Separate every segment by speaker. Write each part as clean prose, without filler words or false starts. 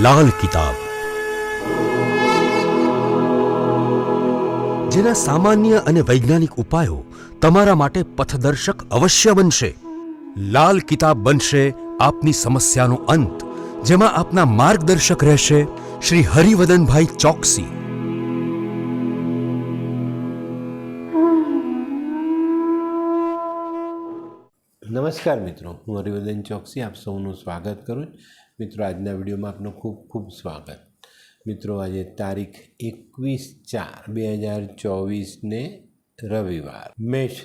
Speaker 1: લાલ કિતાબ, જેના સામાન્ય અને વૈજ્ઞાનિક ઉપાયો તમારા માટે પથદર્શક અવશ્ય બનશે. લાલ કિતાબ બનશે આપની સમસ્યાનો અંત, જેમાં આપના માર્ગદર્શક રહેશે શ્રી હરિવદનભાઈ ચોકસી.
Speaker 2: નમસ્કાર મિત્રો, હું હરિવદન ચોકસી આપ સૌનું સ્વાગત કરું. મિત્રો, આજના વિડીયોમાં આપનું ખૂબ ખૂબ સ્વાગત. મિત્રો, આજે તારીખ 21/4/2024 રવિવાર. મેષ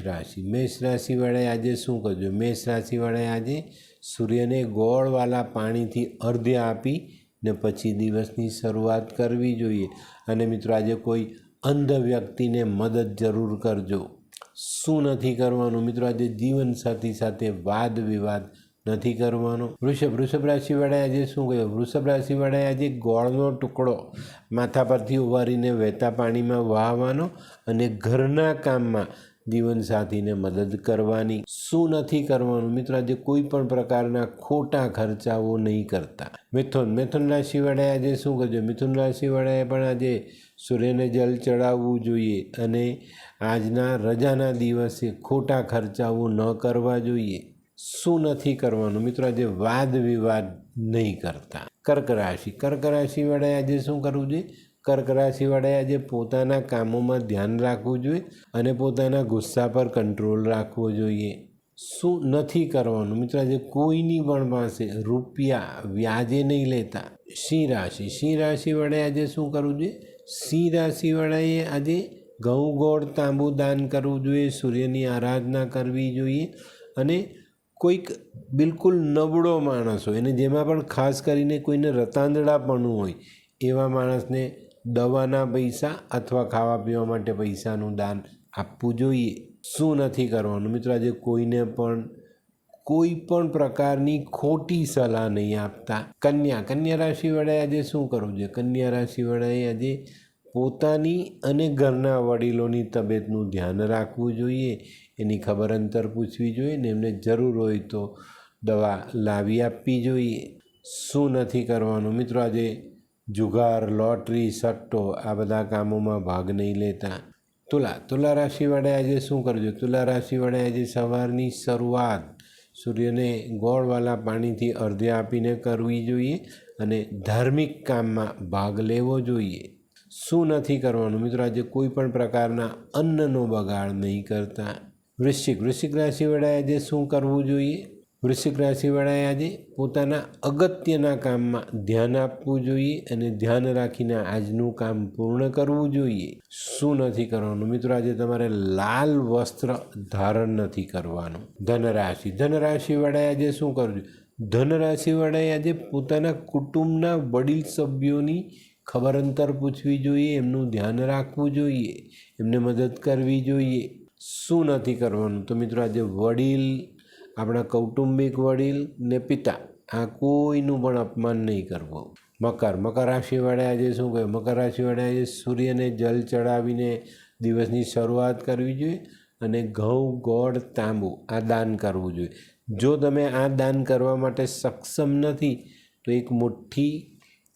Speaker 2: રાશિવાળાએ આજે શું કરજો? મેષ રાશિવાળાએ આજે સૂર્યને ગોળવાળા પાણીથી અર્ધ્ય આપી ને પછી દિવસની શરૂઆત કરવી જોઈએ. અને મિત્રો, આજે કોઈ અંધ વ્યક્તિને મદદ જરૂર કરજો. શું નથી કરવાનું? મિત્રો, આજે જીવનસાથી સાથે વાદ વિવાદ નથી કરવાનો. વૃષભ રાશિવાળાએ આજે શું કહ્યું? વૃષભ રાશિવાળાએ આજે ગોળનો ટુકડો માથા પરથી ઉવારીને વહેતા પાણીમાં વહાવવાનો અને ઘરના કામમાં જીવનસાથીને મદદ કરવાની. શું નથી કરવાનું? મિત્રો, આજે કોઈ પણ પ્રકારના ખોટા ખર્ચાઓ નહીં કરતા. મિથુન રાશિવાળાએ આજે શું કરજો? મિથુન રાશિવાળાએ પણ આજે સૂર્યને જલ ચડાવવું જોઈએ અને આજના રજાના દિવસે ખોટા ખર્ચાઓ ન કરવા જોઈએ. શું નથી કરવાનું? મિત્રો, આજે વાદ વિવાદ નહીં કરતા. કર્ક રાશિવાળાએ આજે શું કરવું જોઈએ? કર્ક રાશિવાળાએ આજે પોતાના કામોમાં ધ્યાન રાખવું જોઈએ અને પોતાના ગુસ્સા પર કંટ્રોલ રાખવો જોઈએ. શું નથી કરવાનું? મિત્રો, આજે કોઈની પણ પાસે રૂપિયા વ્યાજે નહીં લેતા. સિંહ રાશિવાળાએ આજે શું કરવું જોઈએ? સિંહ રાશિવાળાએ આજે ઘઉં ગોળ તાંબુ દાન કરવું જોઈએ, સૂર્યની આરાધના કરવી જોઈએ. અને કોઈક બિલકુલ નબળો માણસ હોય અને જેમાં પણ ખાસ કરીને કોઈને રતાંદડાપણું હોય એવા માણસને દવાના પૈસા અથવા ખાવા પીવા માટે પૈસાનું દાન આપવું જોઈએ. શું નથી કરવાનું? મિત્રો, આજે કોઈને પણ કોઈ પણ પ્રકારની ખોટી સલાહ નહીં આપતા. કન્યા રાશિવાળાએ આજે શું કરવું જોઈએ? કન્યા રાશિવાળાએ આજે પોતાની અને ઘરના વડીલોની તબિયતનું ધ્યાન રાખવું જોઈએ, એની ખબર અંતર પૂછવી જોઈએ ને એમને જરૂર હોય તો દવા લાવી આપવી જોઈએ. શું નથી કરવાનું? મિત્રો, આજે જુગાર, લોટરી, સટ્ટો આ બધા કામોમાં ભાગ નહીં લેતા. તુલા રાશિવાળાએ આજે શું કરજો? તુલા રાશિવાળાએ આજે સવારની શરૂઆત સૂર્યને ગોળવાળા પાણીથી અર્ધ્ય આપીને કરવી જોઈએ અને ધાર્મિક કામમાં ભાગ લેવો જોઈએ. શું નથી કરવાનું? મિત્રો, આજે કોઈ પણ પ્રકારના અન્નનો બગાડ નહીં કરતા. વૃશ્ચિક રાશિવાળાએ આજે શું કરવું જોઈએ? વૃશ્ચિક રાશિવાળાએ આજે પોતાના અગત્યના કામમાં ધ્યાન આપવું જોઈએ અને ધ્યાન રાખીને આજનું કામ પૂર્ણ કરવું જોઈએ. શું નથી કરવાનું? મિત્રો, આજે તમારે લાલ વસ્ત્ર ધારણ નથી કરવાનું. ધનરાશિવાળાએ આજે શું કરવું? ધનરાશિવાળાએ આજે પોતાના કુટુંબના વડીલ સભ્યોની ખબર અંતર પૂછવી જોઈએ, એમનું ધ્યાન રાખવું જોઈએ, એમને મદદ કરવી જોઈએ. શું નથી કરવાનું? તો મિત્રો, આજે વડીલ, આપણા કૌટુંબિક વડીલ ને પિતા, આ કોઈનું પણ અપમાન નહીં કરવું. મકર રાશિવાળાએ આજે શું કહ્યું? મકર રાશિવાળાએ આજે સૂર્યને જલ ચડાવીને દિવસની શરૂઆત કરવી જોઈએ અને ઘઉં ગોળ તાંબુ આ દાન કરવું જોઈએ. જો તમે આ દાન કરવા માટે સક્ષમ નથી તો એક મુઠ્ઠી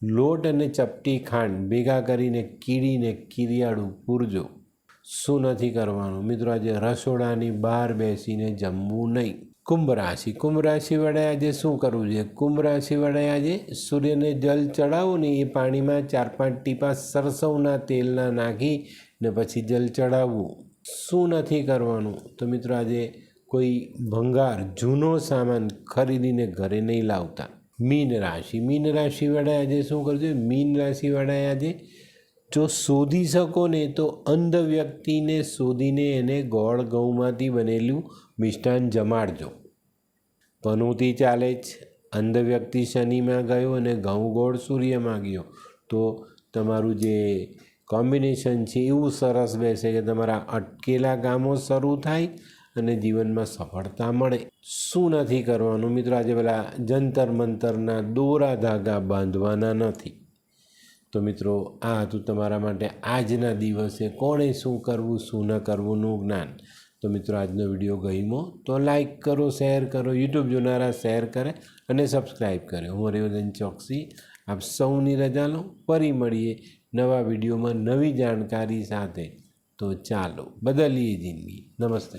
Speaker 2: લોટ અને ચપટી ખાંડ ભેગા કરીને કીડીને કીરિયાળું પૂરજો. શું નથી કરવાનું? મિત્રો, આજે રસોડાની બહાર બેસીને જમવું નહીં. કુંભ રાશિવાળાએ આજે શું કરવું જોઈએ? કુંભ રાશિવાળાએ આજે સૂર્યને જલ ચડાવો ને એ પાણીમાં 4-5 ટીપા સરસવના તેલના નાખી ને પછી જલ ચડાવવું. શું નથી કરવાનું? તો મિત્રો, આજે કોઈ ભંગાર જૂનો સામાન ખરીદીને ઘરે નહીં લાવતા. મીન રાશિવાળાએ આજે શું કરજો? મીન રાશિવાળાએ આજે જો શોધી શકો ને તો અંધ વ્યક્તિને શોધીને એને ગોળ ઘઉંમાંથી બનેલું મિષ્ટાન જમાડજો. પનોતી ચાલે જ, અંધ વ્યક્તિ શનિમાં ગયો અને ઘઉં ગોળ સૂર્યમાં ગયો તો તમારું જે કોમ્બિનેશન છે એવું સરસ બેસે કે તમારા અટકેલા કામો શરૂ થાય અને જીવનમાં સફળતા મળે. શું નથી કરવાનું? મિત્રો, આજે પેલા જંતર મંતરના દોરા ધાગા બાંધવાના નથી. તો મિત્રો, આ હતું તમારા માટે આજના દિવસે કોણે શું કરવું શું ન કરવુંનું જ્ઞાન. તો મિત્રો, આજનો વિડીયો ગમ્યો તો લાઈક કરો, શેર કરો, યુટ્યુબ જોનારા શેર કરે અને સબસ્ક્રાઈબ કરે. હું હરિવદન ચોકસી આપ સૌની રજા લો. ફરી મળીએ નવા વિડીયોમાં નવી જાણકારી સાથે. તો ચાલો બદલીએ જિંદગી. નમસ્તે.